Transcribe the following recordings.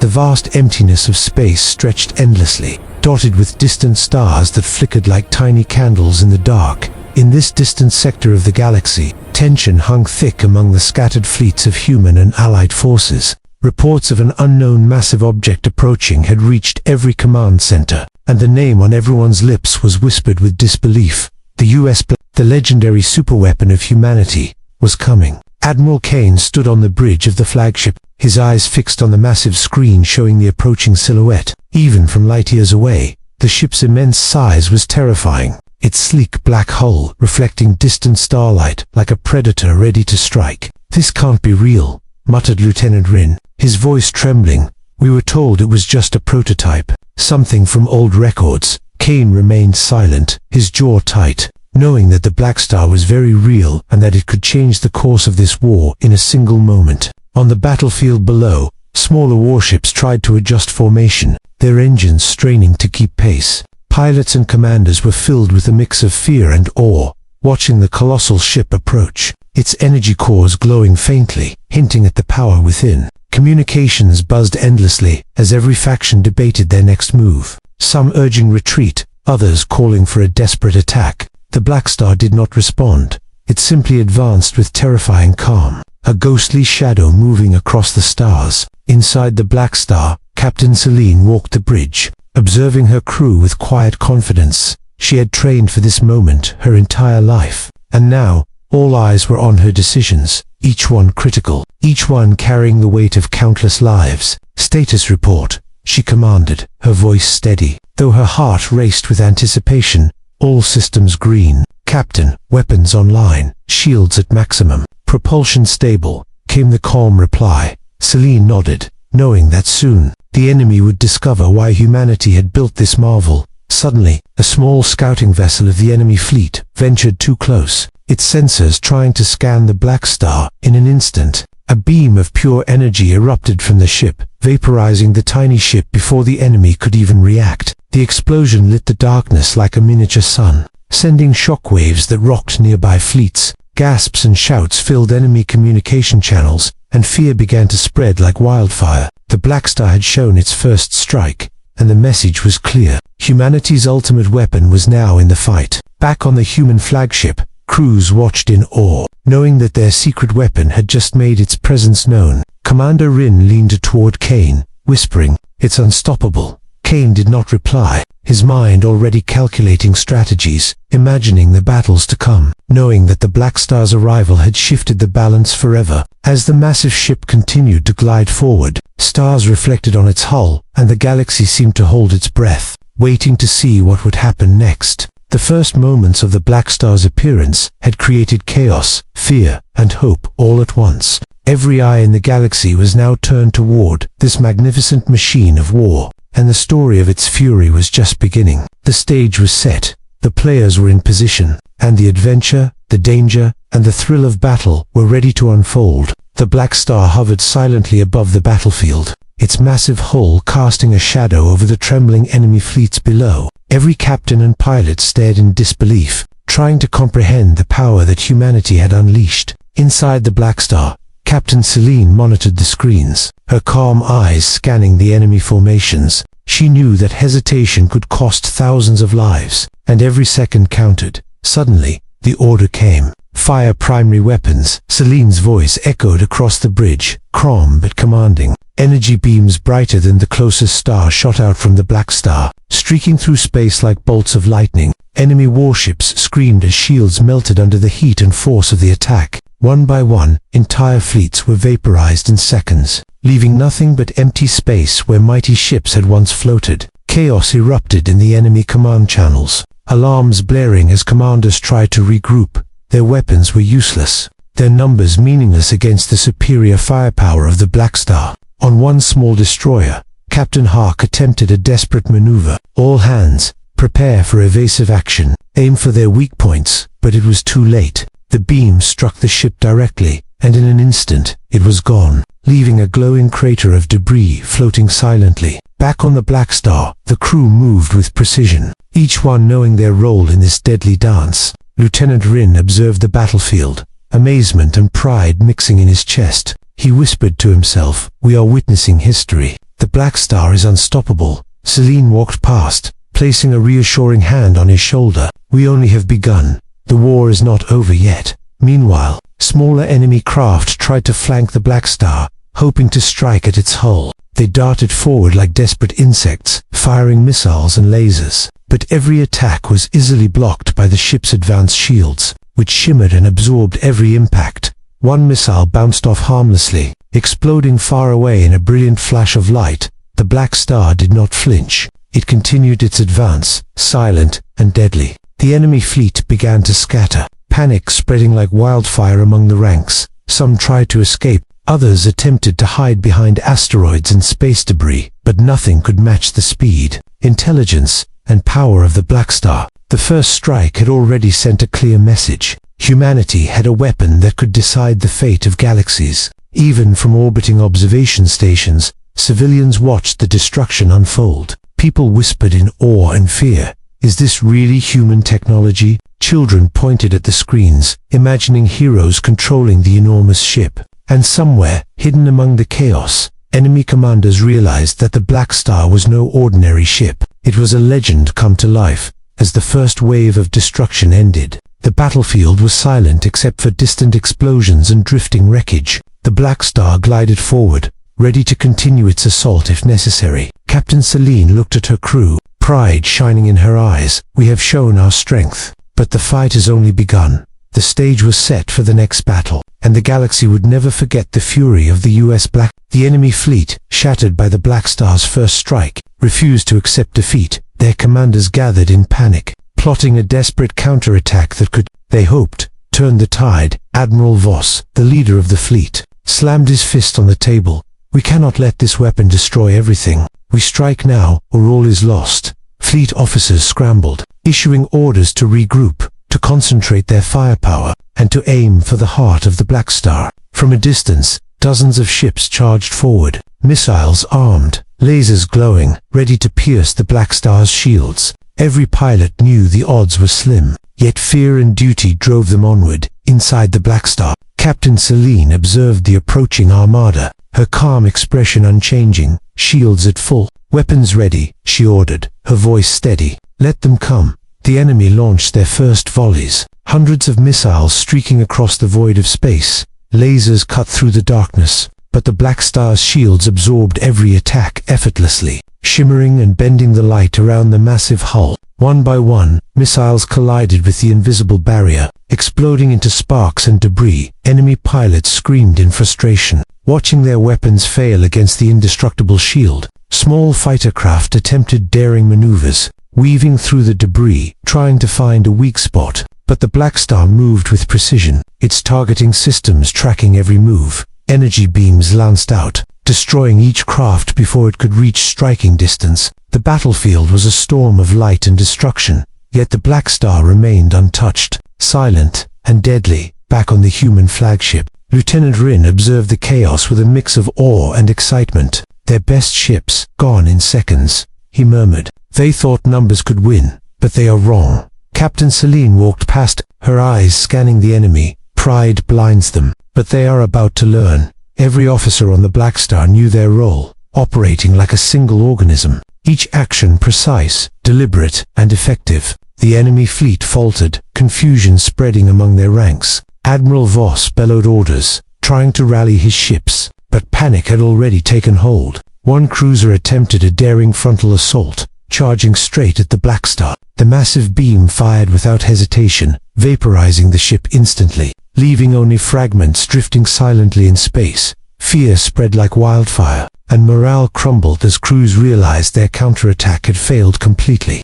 The vast emptiness of space stretched endlessly, dotted with distant stars that flickered like tiny candles in the dark. In this distant sector of the galaxy, tension hung thick among the scattered fleets of human and allied forces. Reports of an unknown massive object approaching had reached every command center, and the name on everyone's lips was whispered with disbelief. The legendary superweapon of humanity, was coming. Admiral Kane stood on the bridge of the flagship, his eyes fixed on the massive screen showing the approaching silhouette. Even from light years away, the ship's immense size was terrifying, its sleek black hull reflecting distant starlight like a predator ready to strike. "This can't be real," muttered Lieutenant Rin, his voice trembling. "We were told it was just a prototype, something from old records." Kane remained silent, his jaw tight, knowing that the Blackstar was very real and that it could change the course of this war in a single moment. On the battlefield below, smaller warships tried to adjust formation, their engines straining to keep pace. Pilots and commanders were filled with a mix of fear and awe, watching the colossal ship approach, its energy cores glowing faintly, hinting at the power within. Communications buzzed endlessly as every faction debated their next move, some urging retreat, others calling for a desperate attack. The Blackstar did not respond. It simply advanced with terrifying calm, a ghostly shadow moving across the stars. Inside the Blackstar, Captain Celine walked the bridge, observing her crew with quiet confidence. She had trained for this moment her entire life, and now, all eyes were on her decisions, each one critical, each one carrying the weight of countless lives. "Status report," she commanded, her voice steady, though her heart raced with anticipation. "All systems green. Captain, weapons online, shields at maximum, propulsion stable," came the calm reply. Celine nodded, knowing that soon, the enemy would discover why humanity had built this marvel. Suddenly, a small scouting vessel of the enemy fleet ventured too close, its sensors trying to scan the Blackstar. In an instant, a beam of pure energy erupted from the ship, vaporizing the tiny ship before the enemy could even react. The explosion lit the darkness like a miniature sun, sending shockwaves that rocked nearby fleets. Gasps and shouts filled enemy communication channels, and fear began to spread like wildfire. The Blackstar had shown its first strike, and the message was clear. Humanity's ultimate weapon was now in the fight. Back on the human flagship, crews watched in awe, knowing that their secret weapon had just made its presence known. Commander Rin leaned toward Kane, whispering, "It's unstoppable." Kane did not reply, his mind already calculating strategies, imagining the battles to come, knowing that the Blackstar's arrival had shifted the balance forever. As the massive ship continued to glide forward, stars reflected on its hull, and the galaxy seemed to hold its breath, waiting to see what would happen next. The first moments of the Blackstar's appearance had created chaos, fear, and hope all at once. Every eye in the galaxy was now turned toward this magnificent machine of war, and the story of its fury was just beginning. The stage was set, the players were in position, and the adventure, the danger, and the thrill of battle were ready to unfold. The Blackstar hovered silently above the battlefield, its massive hull casting a shadow over the trembling enemy fleets below. Every captain and pilot stared in disbelief, trying to comprehend the power that humanity had unleashed. Inside the Blackstar, Captain Celine monitored the screens, her calm eyes scanning the enemy formations. She knew that hesitation could cost thousands of lives, and every second counted. Suddenly, the order came. "Fire primary weapons." Celine's voice echoed across the bridge, calm but commanding. Energy beams brighter than the closest star shot out from the Blackstar, streaking through space like bolts of lightning. Enemy warships screamed as shields melted under the heat and force of the attack. One by one, entire fleets were vaporized in seconds, leaving nothing but empty space where mighty ships had once floated. Chaos erupted in the enemy command channels, alarms blaring as commanders tried to regroup. Their weapons were useless, their numbers meaningless against the superior firepower of the Blackstar. On one small destroyer, Captain Hark attempted a desperate maneuver. "All hands, prepare for evasive action. Aim for their weak points," but it was too late. The beam struck the ship directly, and in an instant, it was gone, leaving a glowing crater of debris floating silently. Back on the Blackstar, the crew moved with precision, each one knowing their role in this deadly dance. Lieutenant Rin observed the battlefield, amazement and pride mixing in his chest. He whispered to himself, "We are witnessing history." The Blackstar is unstoppable. Celine walked past, placing a reassuring hand on his shoulder. We only have begun. The war is not over yet. Meanwhile, smaller enemy craft tried to flank the Blackstar, hoping to strike at its hull. They darted forward like desperate insects, firing missiles and lasers. But every attack was easily blocked by the ship's advanced shields, which shimmered and absorbed every impact. One missile bounced off harmlessly, exploding far away in a brilliant flash of light. The Blackstar did not flinch. It continued its advance, silent and deadly. The enemy fleet began to scatter, panic spreading like wildfire among the ranks. Some tried to escape, others attempted to hide behind asteroids and space debris, but nothing could match the speed, intelligence, and power of the Blackstar. The first strike had already sent a clear message. Humanity had a weapon that could decide the fate of galaxies. Even from orbiting observation stations, civilians watched the destruction unfold. People whispered in awe and fear. Is this really human technology? Children pointed at the screens, imagining heroes controlling the enormous ship. And somewhere, hidden among the chaos, enemy commanders realized that the Blackstar was no ordinary ship. It was a legend come to life. As the first wave of destruction ended, the battlefield was silent except for distant explosions and drifting wreckage. The Blackstar glided forward, ready to continue its assault if necessary. Captain Celine looked at her crew, pride shining in her eyes. We have shown our strength, but the fight has only begun. The stage was set for the next battle, and the galaxy would never forget the fury of the US Black. The enemy fleet, shattered by the Blackstar's first strike, refused to accept defeat. Their commanders gathered in panic, plotting a desperate counterattack that could, they hoped, turn the tide. Admiral Voss, the leader of the fleet, slammed his fist on the table. We cannot let this weapon destroy everything. We strike now, or all is lost. Fleet officers scrambled, issuing orders to regroup, to concentrate their firepower, and to aim for the heart of the Blackstar. From a distance, dozens of ships charged forward, missiles armed, lasers glowing, ready to pierce the Blackstar's shields. Every pilot knew the odds were slim, yet fear and duty drove them onward. Inside the Blackstar, Captain Celine observed the approaching armada, her calm expression unchanging, shields at full, weapons ready, she ordered, her voice steady. Let them come. The enemy launched their first volleys, hundreds of missiles streaking across the void of space. Lasers cut through the darkness, but the Blackstar's shields absorbed every attack effortlessly, shimmering and bending the light around the massive hull. One by one, missiles collided with the invisible barrier, exploding into sparks and debris. Enemy pilots screamed in frustration, watching their weapons fail against the indestructible shield. Small fighter craft attempted daring maneuvers, weaving through the debris, trying to find a weak spot. But the Blackstar moved with precision, its targeting systems tracking every move. Energy beams lanced out, destroying each craft before it could reach striking distance. The battlefield was a storm of light and destruction, yet the Blackstar remained untouched, silent and deadly. Back on the human flagship, Lieutenant Rin observed the chaos with a mix of awe and excitement. Their best ships, gone in seconds, he murmured. They thought numbers could win, but they are wrong. Captain Celine walked past, her eyes scanning the enemy. Pride blinds them, but they are about to learn. Every officer on the Blackstar knew their role, operating like a single organism, each action precise, deliberate, and effective. The enemy fleet faltered, confusion spreading among their ranks. Admiral Voss bellowed orders, trying to rally his ships, but panic had already taken hold. One cruiser attempted a daring frontal assault, charging straight at the Blackstar. The massive beam fired without hesitation, vaporizing the ship instantly, leaving only fragments drifting silently in space. Fear spread like wildfire, and morale crumbled as crews realized their counterattack had failed completely.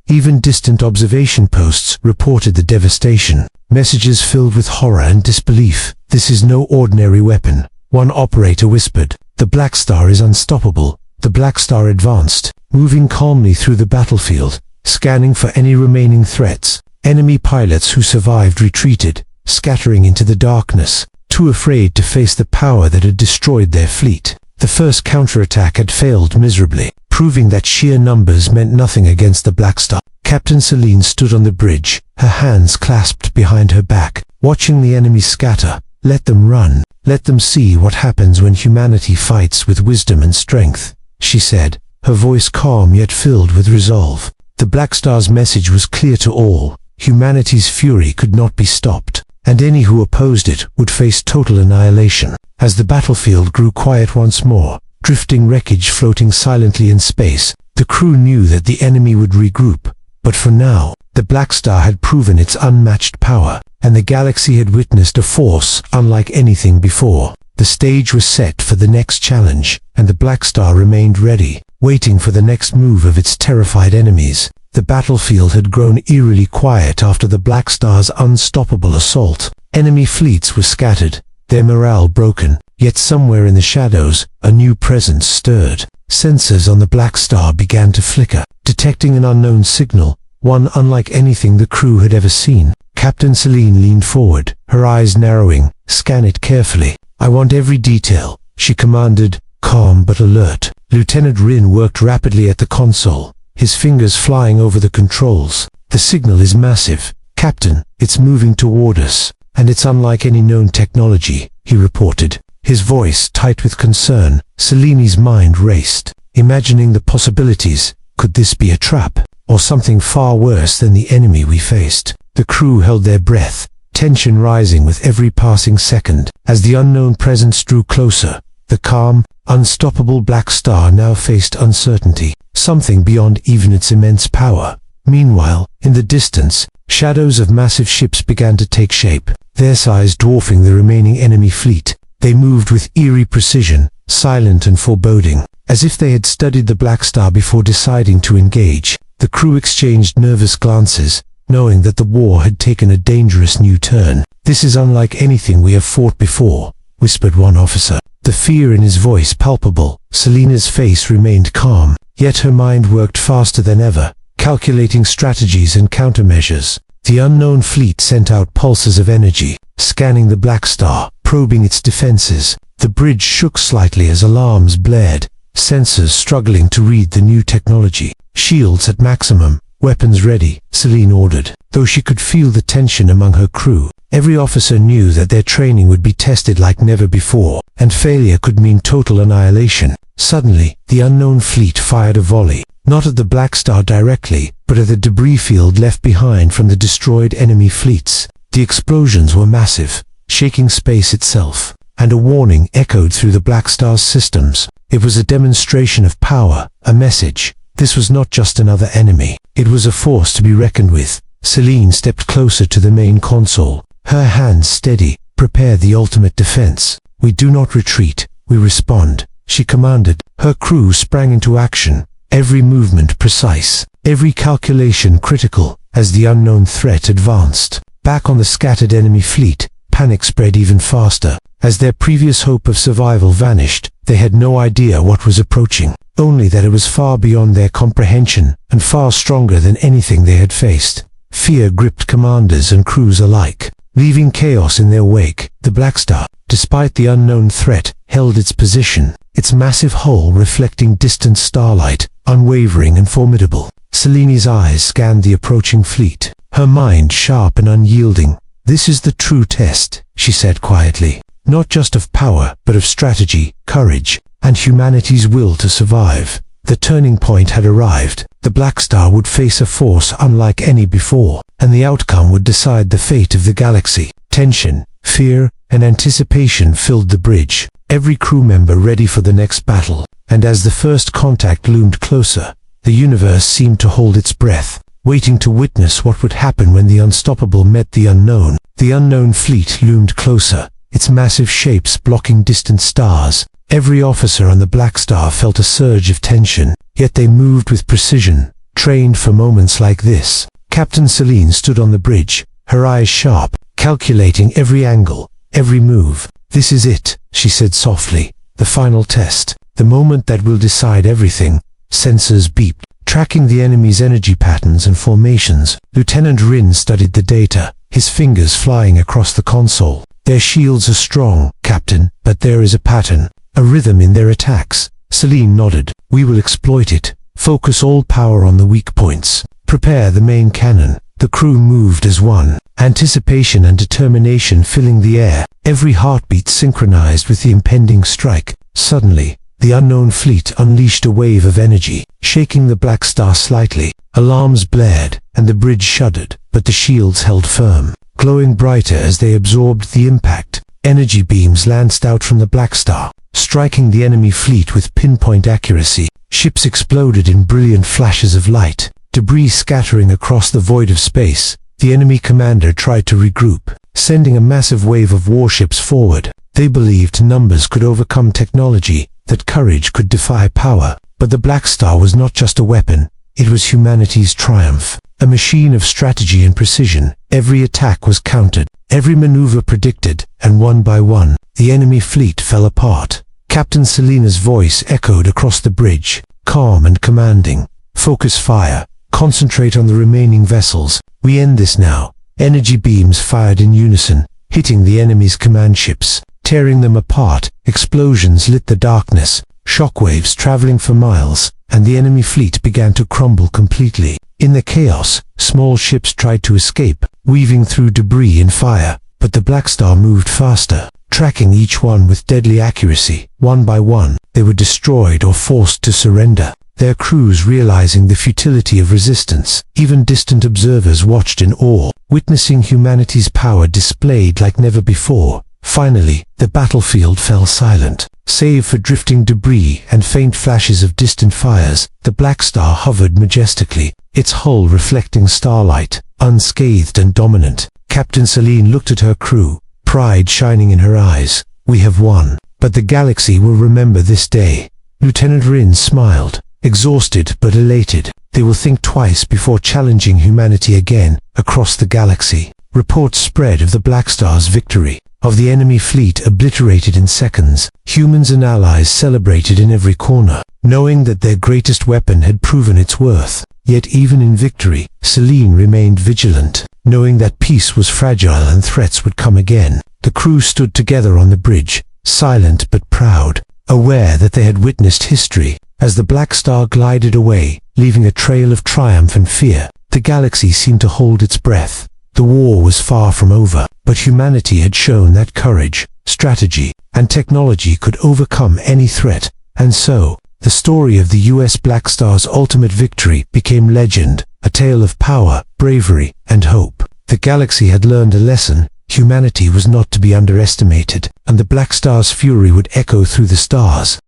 Even distant observation posts reported the devastation, messages filled with horror and disbelief. This is no ordinary weapon, one operator whispered. The Blackstar is unstoppable. The Blackstar advanced, moving calmly through the battlefield, scanning for any remaining threats. Enemy pilots who survived retreated, scattering into the darkness, too afraid to face the power that had destroyed their fleet. The first counterattack had failed miserably, proving that sheer numbers meant nothing against the Blackstar. Captain Celine stood on the bridge, her hands clasped behind her back, watching the enemy scatter. Let them run. Let them see what happens when humanity fights with wisdom and strength, she said, her voice calm yet filled with resolve. The Blackstar's message was clear to all. Humanity's fury could not be stopped, and any who opposed it would face total annihilation. As the battlefield grew quiet once more, drifting wreckage floating silently in space, the crew knew that the enemy would regroup. But for now, the Blackstar had proven its unmatched power, and the galaxy had witnessed a force unlike anything before. The stage was set for the next challenge, and the Blackstar remained ready, waiting for the next move of its terrified enemies. The battlefield had grown eerily quiet after the Blackstar's unstoppable assault. Enemy fleets were scattered, their morale broken, yet somewhere in the shadows, a new presence stirred. Sensors on the Blackstar began to flicker, detecting an unknown signal, one unlike anything the crew had ever seen. Captain Celine leaned forward, her eyes narrowing. "Scan it carefully. I want every detail," she commanded, calm but alert. Lieutenant Rin worked rapidly at the console, his fingers flying over the controls. "The signal is massive, Captain. It's moving toward us, and it's unlike any known technology," he reported, his voice tight with concern. Celine's mind raced, imagining the possibilities. Could this be a trap, or something far worse than the enemy we faced? The crew held their breath, tension rising with every passing second. As the unknown presence drew closer, the calm, unstoppable Blackstar now faced uncertainty, something beyond even its immense power. Meanwhile, in the distance, shadows of massive ships began to take shape, their size dwarfing the remaining enemy fleet. They moved with eerie precision, silent and foreboding, as if they had studied the Blackstar before deciding to engage. The crew exchanged nervous glances, knowing that the war had taken a dangerous new turn. "This is unlike anything we have fought before," whispered one officer, the fear in his voice palpable. Selena's face remained calm, yet her mind worked faster than ever, calculating strategies and countermeasures. The unknown fleet sent out pulses of energy, scanning the Blackstar, probing its defenses. The bridge shook slightly as alarms blared, sensors struggling to read the new technology. "Shields at maximum, weapons ready," Celine ordered. Though she could feel the tension among her crew, every officer knew that their training would be tested like never before, and failure could mean total annihilation. Suddenly, the unknown fleet fired a volley, not at the Blackstar directly, but at the debris field left behind from the destroyed enemy fleets. The explosions were massive, shaking space itself, and a warning echoed through the Blackstar's systems. It was a demonstration of power, a message. This was not just another enemy. It was a force to be reckoned with. Celine stepped closer to the main console, her hands steady. "Prepare the ultimate defense. We do not retreat, we respond," she commanded. Her crew sprang into action, every movement precise, every calculation critical. As the unknown threat advanced, back on the scattered enemy fleet, panic spread even faster. As their previous hope of survival vanished, they had no idea what was approaching, only that it was far beyond their comprehension and far stronger than anything they had faced. Fear gripped commanders and crews alike, leaving chaos in their wake. The Blackstar, despite the unknown threat, held its position, its massive hull reflecting distant starlight, unwavering and formidable. Celine's eyes scanned the approaching fleet, her mind sharp and unyielding. "This is the true test," she said quietly. "Not just of power, but of strategy, courage, and humanity's will to survive." The turning point had arrived. The Blackstar would face a force unlike any before, and the outcome would decide the fate of the galaxy. Tension, fear, and anticipation filled the bridge, every crew member ready for the next battle. And as the first contact loomed closer, the universe seemed to hold its breath, waiting to witness what would happen when the unstoppable met the unknown. The unknown fleet loomed closer, its massive shapes blocking distant stars. Every officer on the Blackstar felt a surge of tension, yet they moved with precision, trained for moments like this. Captain Celine stood on the bridge, her eyes sharp, calculating every angle, every move. "This is it," she said softly, "the final test, the moment that will decide everything." Sensors beeped, tracking the enemy's energy patterns and formations. Lieutenant Rin studied the data, his fingers flying across the console. "Their shields are strong, Captain, but there is a pattern, a rhythm in their attacks." Celine nodded. "We will exploit it. Focus all power on the weak points. Prepare the main cannon, The crew moved as one, anticipation and determination filling the air, every heartbeat synchronized with the impending strike. Suddenly, the unknown fleet unleashed a wave of energy, shaking the Blackstar slightly. Alarms blared, and the bridge shuddered, but the shields held firm, glowing brighter as they absorbed the impact. Energy beams lanced out from the Blackstar, striking the enemy fleet with pinpoint accuracy. Ships exploded in brilliant flashes of light, debris scattering across the void of space. The enemy commander tried to regroup, sending a massive wave of warships forward. They believed numbers could overcome technology, that courage could defy power. But the Blackstar was not just a weapon, it was humanity's triumph, a machine of strategy and precision. Every attack was countered, every maneuver predicted, and one by one, the enemy fleet fell apart. Captain Selena's voice echoed across the bridge, calm and commanding. "Focus fire. Concentrate on the remaining vessels. We end this now." Energy beams fired in unison, hitting the enemy's command ships, tearing them apart. Explosions lit the darkness, shockwaves traveling for miles, and the enemy fleet began to crumble completely. In the chaos, small ships tried to escape, weaving through debris and fire, but the Blackstar moved faster, tracking each one with deadly accuracy. One by one, they were destroyed or forced to surrender, their crews realizing the futility of resistance. Even distant observers watched in awe, witnessing humanity's power displayed like never before. Finally, the battlefield fell silent. Save for drifting debris and faint flashes of distant fires, the Blackstar hovered majestically, its hull reflecting starlight, unscathed and dominant. Captain Selene looked at her crew, pride shining in her eyes. "We have won, but the galaxy will remember this day." Lieutenant Rin smiled, exhausted but elated. "They will think twice before challenging humanity again." Across the galaxy, reports spread of the Blackstar's victory, of the enemy fleet obliterated in seconds. Humans and allies celebrated in every corner, knowing that their greatest weapon had proven its worth. Yet even in victory, Selene remained vigilant, knowing that peace was fragile and threats would come again. The crew stood together on the bridge, silent but proud, aware that they had witnessed history. As the Blackstar glided away, leaving a trail of triumph and fear, the galaxy seemed to hold its breath. The war was far from over, but humanity had shown that courage, strategy, and technology could overcome any threat. And so, the story of the US Blackstar's ultimate victory became legend, a tale of power, bravery, and hope. The galaxy had learned a lesson: humanity was not to be underestimated, and the Blackstar's fury would echo through the stars.